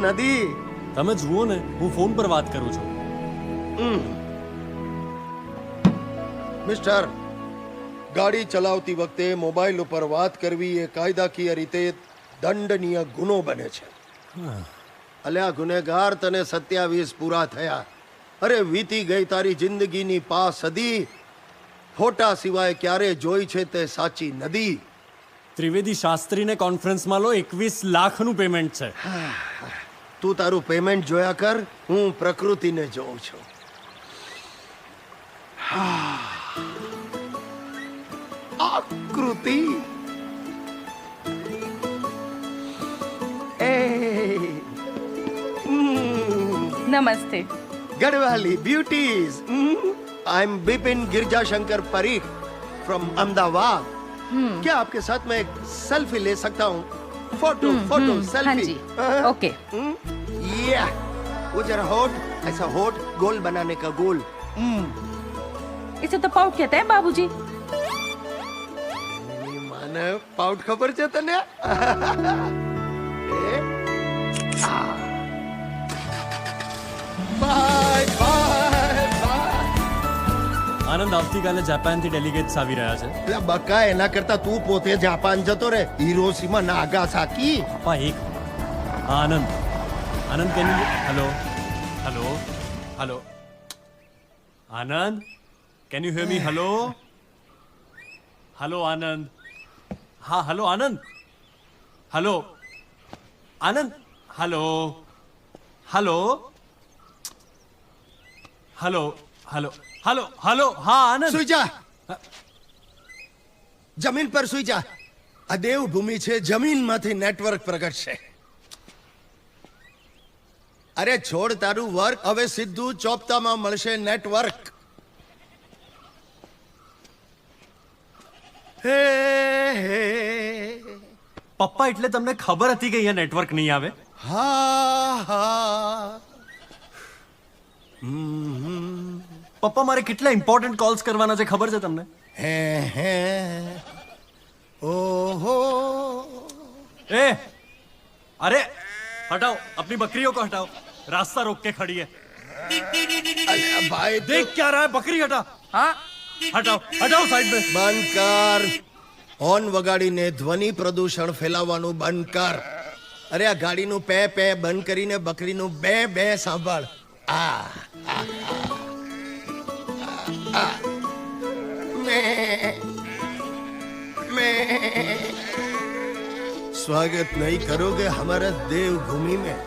નદી તમે જુઓ ને, હું ફોન પર વાત કરું છું. મિસ્ટર, ગાડી ચલાવતી વખતે મોબાઈલ ઉપર વાત કરવી એ કાયદાકીય રીતે દંડનીય ગુનો બને છે. અલ્યા ગુનેગાર, તને 27 પૂરા થયા. અરે વીતી ગઈ તારી જિંદગીની 5 સદી. ફોટા સિવાય ક્યારે જોઈ છે તે સાચી નદી? ત્રિવેદી શાસ્ત્રીને કોન્ફરન્સમાં લો, 21 લાખનું પેમેન્ટ છે. તું તારું પેમેન્ટ જોયા કર, હું પ્રકૃતિને જોઉં છું. આકૃતિ એ નમસ્તે. Garhwali beauties. I am Bipin Girjashankar Parikh from Ahmedabad. क्या आपके साथ मैं एक सेल्फी ले सकता हूँ? फोटो फोटो हाँ सेल्फी. जी, ओके. या वो जरा होठ, ऐसा होठ गोल बनाने का गोल. इसे तो पाउट कहते हैं बाबूजी. મને પાઉટ ખબર છે તને? Bye bye bye. આનંદ, આવતીકાલે જાપાનથી ડેલિગેટ્સ આવી રહ્યા છે. એટલે બકા, એના કરતા તું પોતે જાપાન જતો રે. હિરોશીમા નાગાસાકી. પપ્પા એક. હા Anand, Anand can you hello hello hello Anand, can you hear me? Hello hello Anand. હા hello Anand. Hello Anand. Hello hello hello hello hello hello. હા આનંદ. સુઈ જા. જમીન પર સુઈ જા. આ દેવભૂમિ છે, જમીનમાંથી નેટવર્ક પ્રગટશે. અરે છોડ તારું વર્ક, હવે સીધું ચોપતામાં મળશે નેટવર્ક. હે હે પપ્પા, એટલે તમને ખબર હતી કે અહીંયા નેટવર્ક નહીં આવે? હા હા. પપ્પા, મારે કેટલા ઇમ્પોર્ટન્ટ કોલ્સ કરવાના છે ખબર છે તમને? હે હે ઓહો. ए अरे हटाओ, अपनी बकरियों को हटाओ, रास्ता रोक के खड़ी है. અલ્યા ભાઈ, देख क्या रहा है, बकरी हटा. हाँ हटाओ हटाओ साइड में. બંધ કર. હોર્ન વગાડીને ધ્વનિ પ્રદૂષણ ફેલાવવાનું બંધ કર. અરે આ ગાડીનું પે પે બંધ કરીને બકરીનું બે બે સાંભળ. આ मैं स्वागत नहीं करोगे हमारा देवभूमि में?